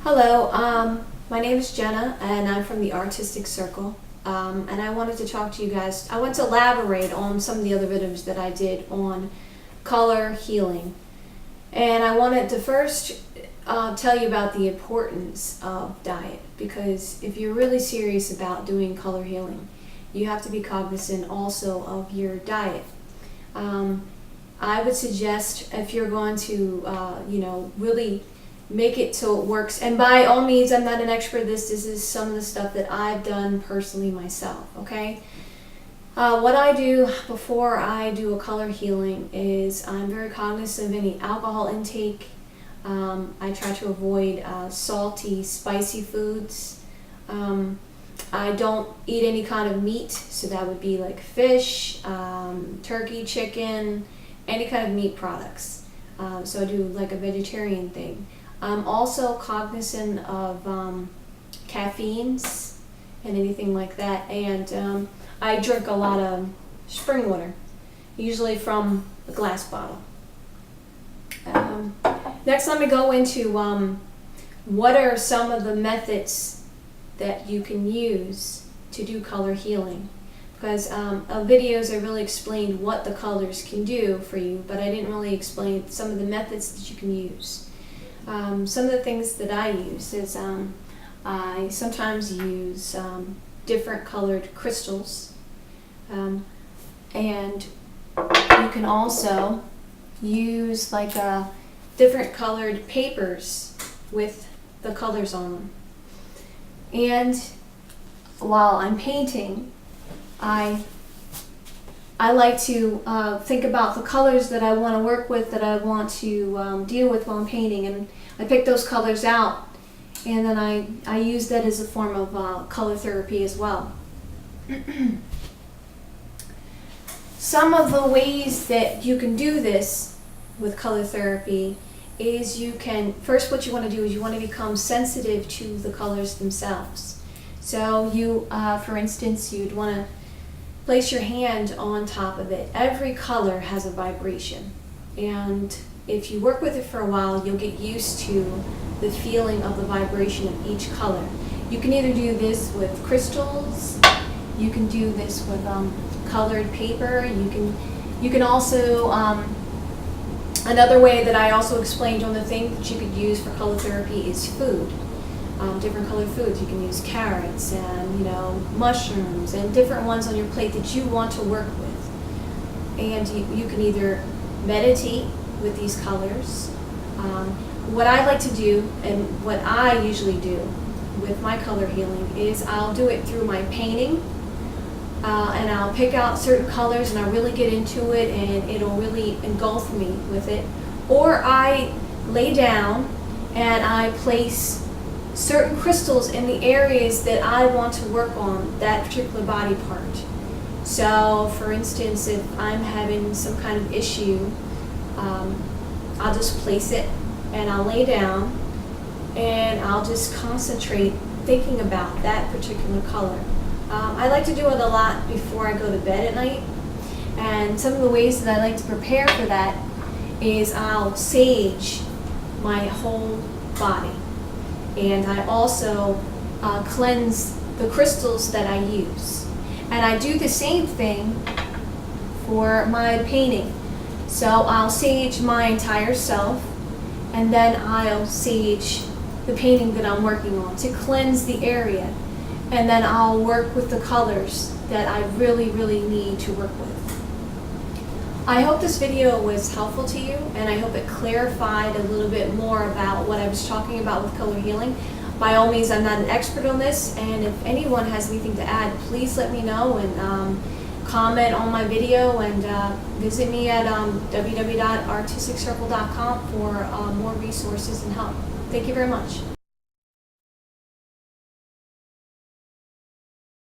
Hello, my name is Jenna and I'm from the Artistic Circle. And I wanted to talk to you guys. I want to elaborate on some of the other videos that I did on color healing. And I wanted to first tell you about the importance of diet, because if you're really serious about doing color healing, you have to be cognizant also of your diet. I would suggest, if you're going to, really make it so it works, and by all means, I'm not an expert at this. This is some of the stuff that I've done personally myself, okay? What I do before I do a color healing is I'm very cognizant of any alcohol intake. I try to avoid salty, spicy foods. I don't eat any kind of meat, so that would be like fish, turkey, chicken, any kind of meat products. So I do like a vegetarian thing. I'm also cognizant of caffeines and anything like that, and I drink a lot of spring water, usually from a glass bottle. Next, let me go into what are some of the methods that you can use to do color healing, because videos I really explained what the colors can do for you, but I didn't really explain some of the methods that you can use. Some of the things that I use is I sometimes use different colored crystals, and you can also use like different colored papers with the colors on them. And while I'm painting, I like to think about the colors that I want to work with, that I want to deal with while I'm painting, and I pick those colors out, and then I use that as a form of color therapy as well. Some of the ways that you can do this with color therapy is first what you want to do is you want to become sensitive to the colors themselves. So you, for instance, you'd want to place your hand on top of it. Every color has a vibration, and if you work with it for a while, you'll get used to the feeling of the vibration of each color. You can either do this with crystals, you can do this with colored paper, you can also, another way that I also explained on the thing that you could use for color therapy is food. Different colored foods. You can use carrots and mushrooms and different ones on your plate that you want to work with. And you can either meditate with these colors. What I like to do, and what I usually do with my color healing, is I'll do it through my painting, and I'll pick out certain colors and I really get into it, and it'll really engulf me with it. Or I lay down and I place certain crystals in the areas that I want to work on that particular body part. So for instance, if I'm having some kind of issue, I'll just place it and I'll lay down and I'll just concentrate thinking about that particular color. I like to do it a lot before I go to bed at night, and some of the ways that I like to prepare for that is I'll sage my whole body. And I also cleanse the crystals that I use. And I do the same thing for my painting. So I'll sage my entire self, and then I'll sage the painting that I'm working on to cleanse the area. And then I'll work with the colors that I really, really need to work with. I hope this video was helpful to you, and I hope it clarified a little bit more about what I was talking about with color healing. By all means, I'm not an expert on this, and if anyone has anything to add, please let me know, and comment on my video, and visit me at www.artisticcircle.com for more resources and help. Thank you very much.